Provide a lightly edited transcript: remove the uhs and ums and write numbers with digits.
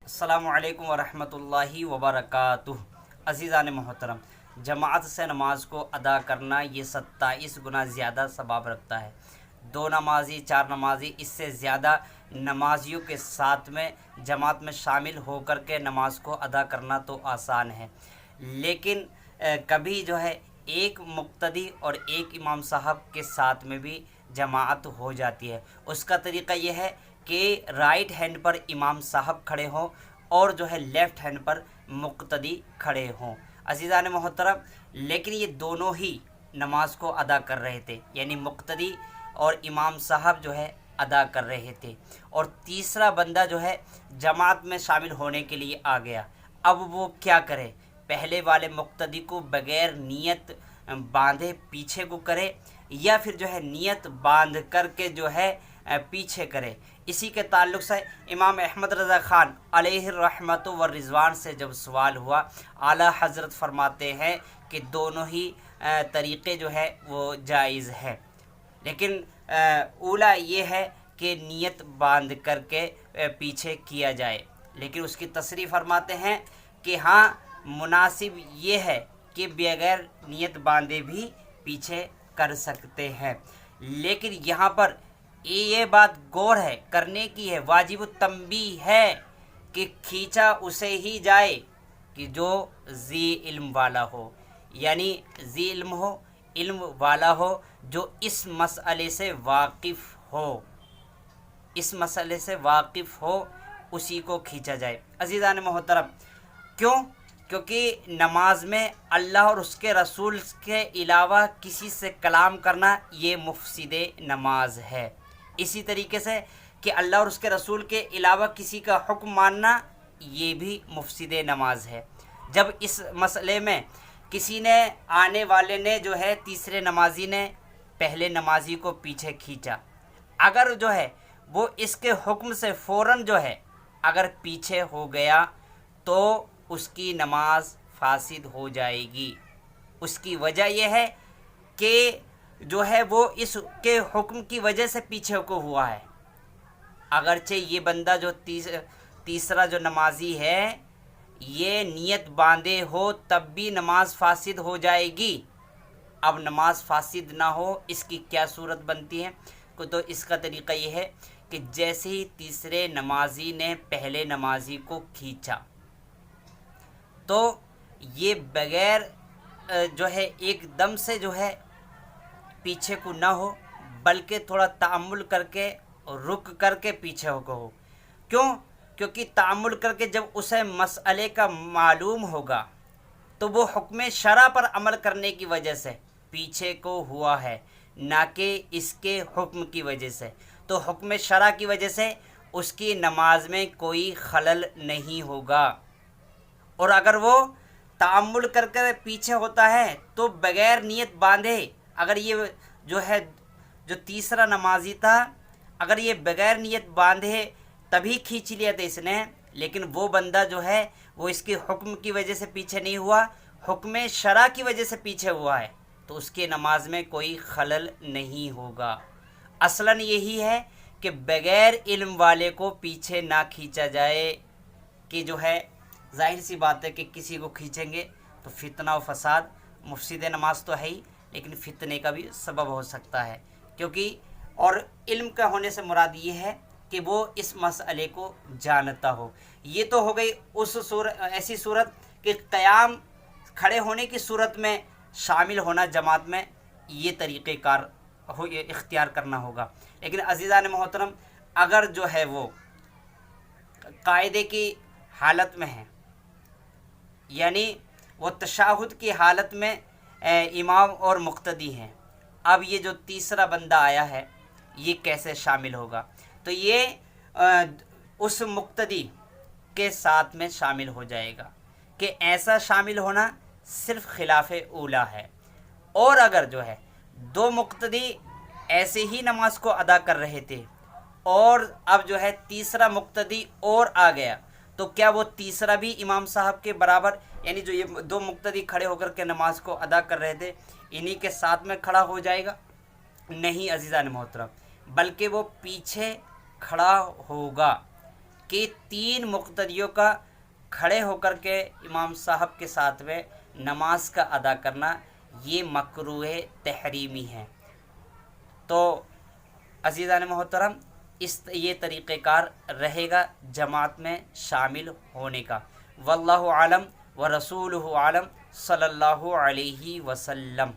अस्सलामु अलैकुम वरहमतुल्लाहि वबरकातुह। अज़ीज़ान मोहतरम, जमात से नमाज को अदा करना ये 27 गुना ज़्यादा सवाब रखता है। दो नमाजी, चार नमाजी, इससे ज़्यादा नमाजियों के साथ में जमात में शामिल होकर के नमाज को अदा करना तो आसान है, लेकिन कभी जो है एक मुक्तदी और एक इमाम साहब के साथ में भी जमात हो जाती है। उसका तरीक़ा यह है कि राइट हैंड पर इमाम साहब खड़े हों और जो है लेफ़्ट हैंड पर मुक्तदी खड़े हों। अज़ीज़ान मोहतरम, लेकिन ये दोनों ही नमाज को अदा कर रहे थे, यानी मुक्तदी और इमाम साहब जो है अदा कर रहे थे, और तीसरा बंदा जो है जमात में शामिल होने के लिए आ गया। अब वो क्या करे? पहले वाले मुक्तदी को बग़ैर नियत बांधे पीछे को करे, या फिर जो है नियत बांध करके जो है पीछे करे। इसी के ताल्लुक़ से इमाम अहमद रज़ा ख़ान अलैहि रहमतु व रिज़वान से जब सवाल हुआ, आला हज़रत फरमाते हैं कि दोनों ही तरीक़े जो है वो जायज़ है, लेकिन ऊला ये है कि नियत बांध करके पीछे किया जाए। लेकिन उसकी तसरीह फरमाते हैं कि हाँ, मुनासिब ये है कि बगैर नियत बांधे भी पीछे कर सकते हैं। लेकिन यहाँ पर ये बात गौर है करने की है, वाजिब तंबीह है कि खींचा उसे ही जाए कि जो ज़ी इल्म वाला हो, यानी ज़ी इल्म हो, इल्म वाला हो, जो इस मसले से वाकिफ़ हो, इस मसले से वाकिफ़ हो, उसी को खींचा जाए। अज़ीज़ान मोहतरम, क्यों? क्योंकि नमाज में अल्लाह और उसके रसूल के अलावा किसी से कलाम करना ये मुफ़सिदे नमाज है। इसी तरीके से कि अल्लाह और उसके रसूल के अलावा किसी का हुक्म मानना ये भी मुफ़सिदे नमाज है। जब इस मसले में किसी ने, आने वाले ने जो है, तीसरे नमाजी ने पहले नमाजी को पीछे खींचा, अगर जो है वो इसके हुक्म से फ़ौरन जो है अगर पीछे हो गया तो उसकी नमाज फासिद हो जाएगी। उसकी वजह यह है कि जो है वो इसके हुक्म की वजह से पीछे को हुआ है। अगरचे ये बंदा जो तीसरा जो नमाजी है ये नियत बांधे हो तब भी नमाज फासिद हो जाएगी। अब नमाज फासिद ना हो, इसकी क्या सूरत बनती है? तो इसका तरीक़ा ये है कि जैसे ही तीसरे नमाजी ने पहले नमाजी को खींचा तो ये बग़ैर जो है एकदम से जो है पीछे को ना हो, बल्कि थोड़ा तामुल करके रुक करके पीछे हो। क्यों? क्योंकि तामुल करके जब उसे मसले का मालूम होगा तो वो हुक्म शरा पर अमल करने की वजह से पीछे को हुआ है, ना कि इसके हुक्म की वजह से। तो हुक्म शरा की वजह से उसकी नमाज में कोई खलल नहीं होगा। और अगर वो तामुल करके पीछे होता है तो बग़ैर नियत बांधे, अगर ये जो है जो तीसरा नमाजी था, अगर ये बग़ैर नियत बांधे तभी खींच लिया था इसने, लेकिन वो बंदा जो है वो इसके हुक्म की वजह से पीछे नहीं हुआ, हुक्म शरा की वजह से पीछे हुआ है, तो उसके नमाज में कोई खलल नहीं होगा। असलन यही है कि बग़ैर इल्म वाले को पीछे ना खींचा जाए, कि जो है ज़ाहिर सी बात है कि किसी को खींचेंगे तो फितना व फसाद, मुफ़सिदे नमाज तो है ही, लेकिन फितने का भी सबब हो सकता है। क्योंकि और इल्म का होने से मुराद ये है कि वो इस मसले को जानता हो। ये तो हो गई उस ऐसी सूरत कि क़याम, खड़े होने की सूरत में शामिल होना जमात में, ये तरीक़ेकार हो, ये इख्तियार करना होगा। लेकिन अज़ीज़ान मोहतरम, अगर जो है वो कायदे की हालत में है, यानी वो तशाहुद की हालत में इमाम और मुक्तदी हैं, अब ये जो तीसरा बंदा आया है ये कैसे शामिल होगा? तो ये उस मुक्तदी के साथ में शामिल हो जाएगा कि ऐसा शामिल होना सिर्फ़ खिलाफ़ ऊला है। और अगर जो है दो मुक्तदी ऐसे ही नमाज को अदा कर रहे थे और अब जो है तीसरा मुक्तदी और आ गया, तो क्या वो तीसरा भी इमाम साहब के बराबर, यानी जो ये दो मुक्तदी खड़े होकर के नमाज को अदा कर रहे थे इन्हीं के साथ में खड़ा हो जाएगा? नहीं अज़ीज़ान मोहतरम, बल्कि वो पीछे खड़ा होगा। کہ 3 مقتدیوں کا کھڑے ہو کر کے امام صاحب کے ساتھ میں نماز کا ادا کرنا یہ مکروہ تحریمی ہے۔ تو عزیزان محترم یہ طریقہ کار رہے گا جماعت میں شامل ہونے کا۔ واللہ عالم و رسولہ عالم، صلی اللہ علیہ وسلم۔